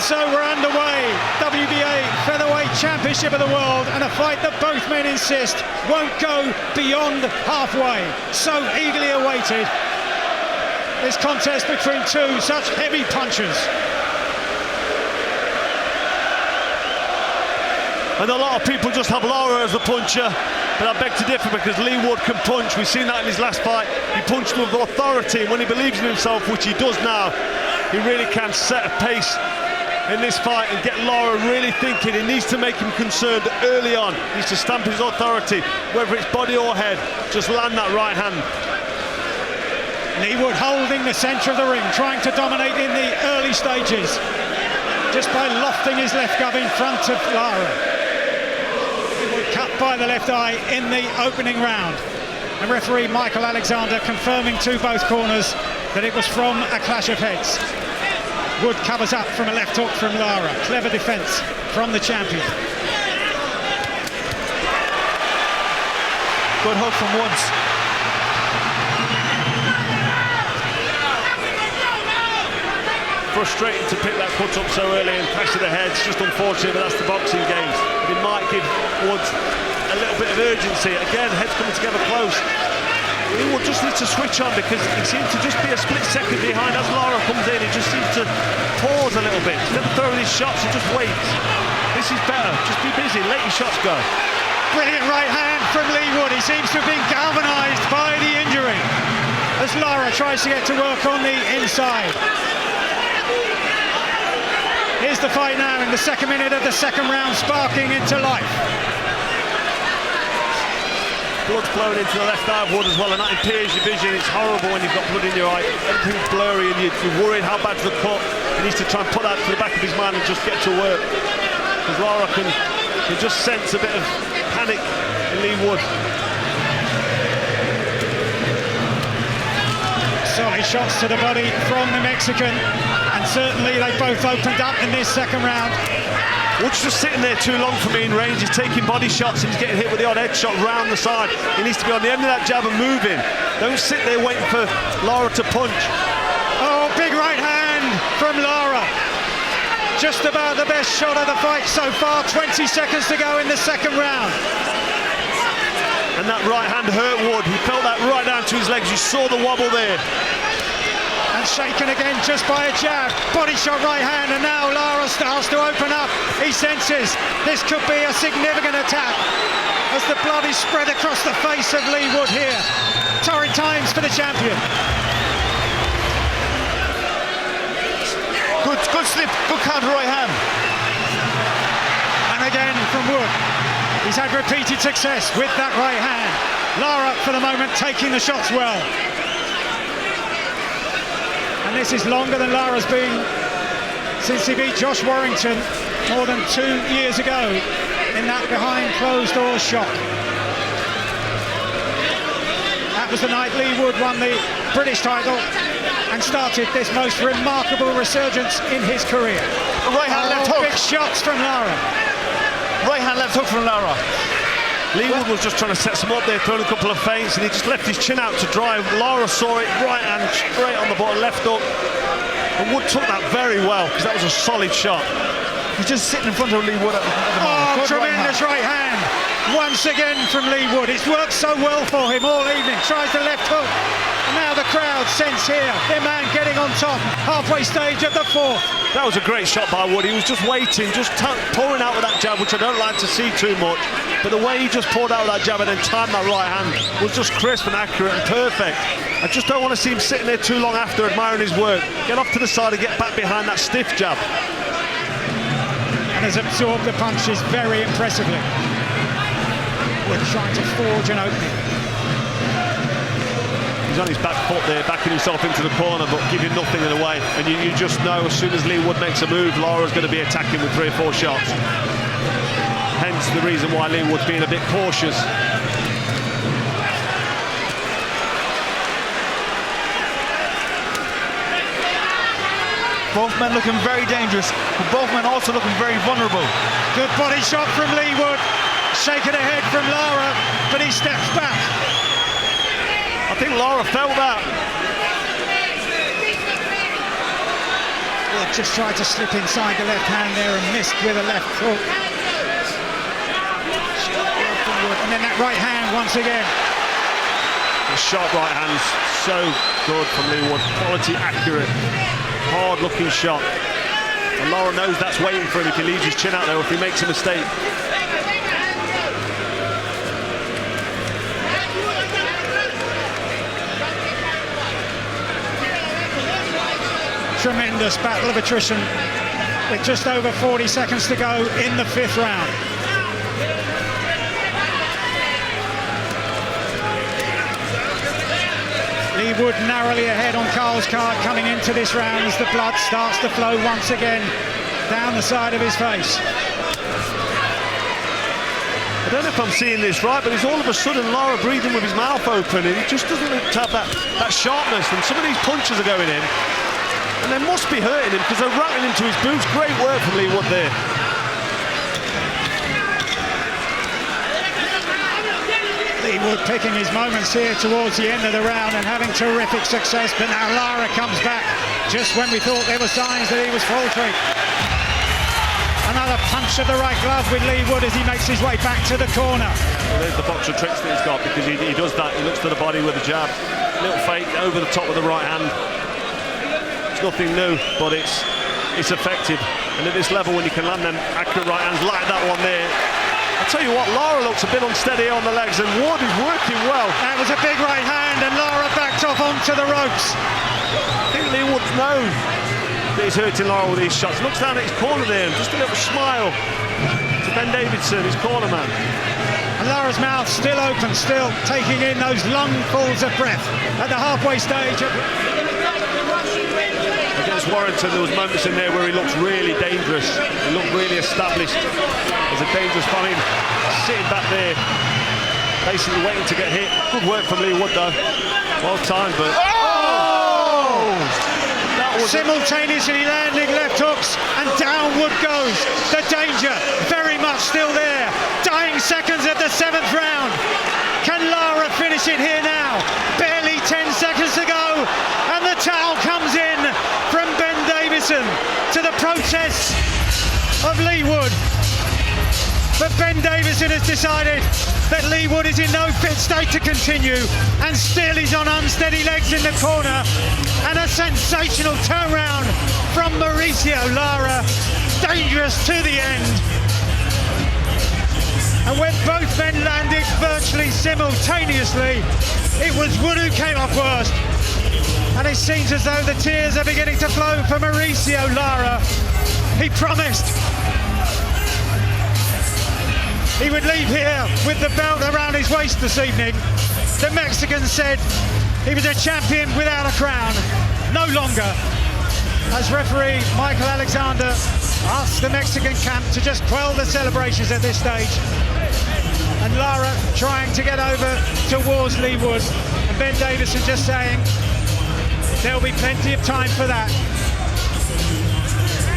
So we're underway. WBA Featherweight Championship of the World, and a fight that both men insist won't go beyond halfway. So eagerly awaited. This contest between two such heavy punchers. And a lot of people just have Lara as a puncher, but I beg to differ, because Leigh Wood can punch. We've seen that in his last fight. He punched with authority, and when he believes in himself, which he does now, he really can set a pace in this fight and get Lara really thinking. He needs to make him concerned early on. He needs to stamp his authority, whether it's body or head. Just land that right hand. Leigh Wood holding the centre of the ring, trying to dominate in the early stages, just by lofting his left glove in front of Lara. Cut by the left eye in the opening round, and referee Michael Alexander confirming to both corners that it was from a clash of heads. Wood covers up from a left hook from Lara. Clever defence from the champion. Good hook from Woods. Frustrating to pick that foot up so early and crash to the head. It's just unfortunate, but that's the boxing games. But it might give Woods a little bit of urgency. Again, heads coming together close. Leigh Wood just needs to switch on, because he seems to just be a split second behind. As Lara comes in, he just seems to pause a little bit. Instead of throwing his shots, he just waits. This is better. Just be busy. Let your shots go. Brilliant right hand from Leigh Wood. He seems to have been galvanised by the injury as Lara tries to get to work on the inside. Here's the fight now in the second minute of the second round, sparking into life. Blood's flowing into the left eye of Wood as well, and that impairs your vision. It's horrible when you've got blood in your eye. Everything's blurry, and you're worried how bad's the cut. He needs to try and put that to the back of his mind and just get to work. Because Lara can just sense a bit of panic in Leigh Wood. Solid shots to the body from the Mexican, and certainly they both opened up in this second round. Wood's just sitting there too long for me in range. He's taking body shots and he's getting hit with the odd head shot round the side. He needs to be on the end of that jab and moving. Don't sit there waiting for Lara to punch. Oh, big right hand from Lara. Just about the best shot of the fight so far. 20 seconds to go in the second round. And that right hand hurt Wood. He felt that right down to his legs. You saw the wobble there. And shaken again just by a jab. Body shot right hand, and now Lara starts to open up. He senses this could be a significant attack as the blood is spread across the face of Leigh Wood here. Torrid times for the champion. Good slip, good counter right hand. And again from Wood. He's had repeated success with that right hand. Lara, for the moment, taking the shots well. And this is longer than Lara's been since he beat Josh Warrington more than 2 years ago in that behind closed doors shot. That was the night Leigh Wood won the British title and started this most remarkable resurgence in his career. Right hand, left hook. Big shots from Lara. Right hand, left hook from Lara. Leigh Wood was just trying to set some up there, throwing a couple of feints, and he just left his chin out to dry. Lara saw it, right hand straight on the bottom, left hook. And Wood took that very well, because that was a solid shot. He's just sitting in front of Leigh Wood at the moment. Oh, tremendous right hand. Once again from Leigh Wood. It's worked so well for him all evening. Tries the left hook. And now the crowd sense here their man getting on top, halfway stage of the fourth. That was a great shot by Wood. He was just waiting, just pouring out with that jab, which I don't like to see too much. But the way he just poured out with that jab and then timed that right hand was just crisp and accurate and perfect. I just don't want to see him sitting there too long after admiring his work. Get off to the side and get back behind that stiff jab. And has absorbed the punches very impressively. Wood trying to forge an opening. He's on his back foot there, backing himself into the corner, but giving nothing in the way. And you just know as soon as Leigh Wood makes a move, Lara's going to be attacking with 3 or 4 shots. Hence the reason why Leigh Wood's being a bit cautious. Both men looking very dangerous, but both men also looking very vulnerable. Good body shot from Leigh Wood. Shaking ahead from Lara, but he steps back. I think Lara felt that. Wood just tried to slip inside the left hand there and missed with a left hook. And then that right hand once again. The sharp right hand's so good from Leigh Wood. Quality, accurate, hard-looking shot. And Lara knows that's waiting for him if he leaves his chin out there, or if he makes a mistake. Tremendous battle of attrition with just over 40 seconds to go in the 5th round. Leigh Wood narrowly ahead on Carl's card coming into this round as the blood starts to flow once again down the side of his face. I don't know if I'm seeing this right, but it's all of a sudden Lara breathing with his mouth open, and he just doesn't look to have that sharpness, and some of these punches are going in. And they must be hurting him because they're rattling into his boots. Great work from Leigh Wood there. Leigh Wood picking his moments here towards the end of the round and having terrific success, but now Lara comes back just when we thought there were signs that he was faltering. Another punch of the right glove with Leigh Wood as he makes his way back to the corner. Well, there's the boxer tricks that he's got, because he does that. He looks to the body with a jab. Little fake over the top of the right hand. It's nothing new, but it's effective. And at this level, when you can land them accurate right hands like that one there, I'll tell you what, Lara looks a bit unsteady on the legs, and Wood is working well. That was a big right hand, and Lara backed off onto the ropes. I think Leigh Wood's known that he's hurting Lara with these shots. Looks down at his corner there, and just a little smile to Ben Davidson, his corner man. And Lara's mouth still open, still taking in those lungfuls of breath at the halfway stage. Against Warrington, there was moments in there where he looks really dangerous. He looked really established. There's a dangerous for him sitting back there, basically waiting to get hit. Good work from Leigh Wood though. Well timed, but that was simultaneously landing left hooks, and down Wood goes. The danger very much still there. Dying seconds at the 7th round. Can Lara finish it here now? Barely 10 seconds to go, and the towel comes in from Ben Davison to the protest of Leigh Wood. But Ben Davison has decided that Leigh Wood is in no fit state to continue, and still he's on unsteady legs in the corner. And a sensational turnaround from Mauricio Lara, dangerous to the end. And when both men landed virtually simultaneously, it was Wood who came off worst. And it seems as though the tears are beginning to flow for Mauricio Lara. He promised he would leave here with the belt around his waist this evening. The Mexican said he was a champion without a crown. No longer. As referee Michael Alexander asks the Mexican camp to just quell the celebrations at this stage. And Lara trying to get over towards Leigh Wood. And Ben Davison just saying there'll be plenty of time for that.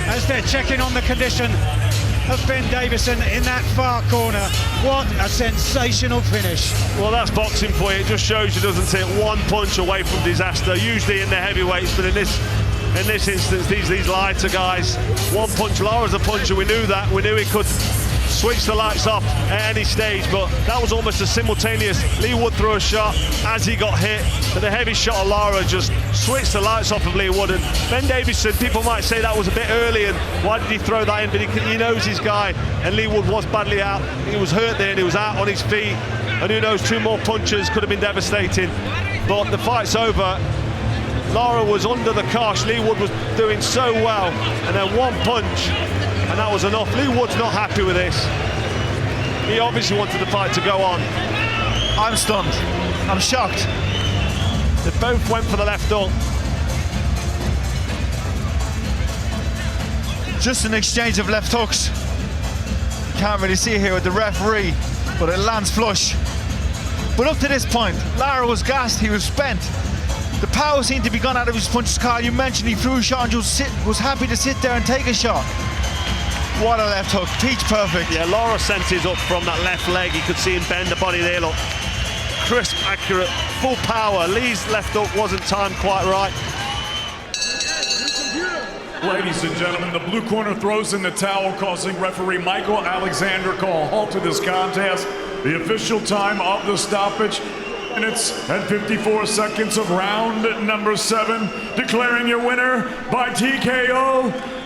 As they're checking on the condition of Ben Davison in that far corner. What a sensational finish. Well, that's boxing for you. It just shows you doesn't take one punch away from disaster, usually in the heavyweights, but in this instance, these lighter guys, one punch. Lara's a puncher, we knew that. We knew he could switch the lights off at any stage, but that was almost a simultaneous. Leigh Wood threw a shot as he got hit, but the heavy shot of Lara just switched the lights off of Leigh Wood. And Ben Davison, people might say that was a bit early, and why did he throw that in? But he knows his guy, and Leigh Wood was badly out. He was hurt there, and he was out on his feet, and who knows, 2 more punches could have been devastating. But the fight's over. Lara was under the cosh. Leigh Wood was doing so well, and then one punch, and that was enough. Leigh Wood's not happy with this. He obviously wanted the fight to go on. I'm stunned. I'm shocked. They both went for the left hook. Just an exchange of left hooks. Can't really see here with the referee, but it lands flush. But up to this point, Lara was gassed, he was spent. The power seemed to be gone out of his punches. Carl, you mentioned he threw a shot and just was happy to sit there and take a shot. What a left hook, pitch perfect. Yeah, Lara sent his up from that left leg. You could see him bend the body there, look. Crisp, accurate, full power. Leigh's left hook wasn't timed quite right. Ladies and gentlemen, the blue corner throws in the towel, causing referee Michael Alexander call a halt to this contest. The official time of the stoppage, minutes and 54 seconds of round number 7, declaring your winner by TKO,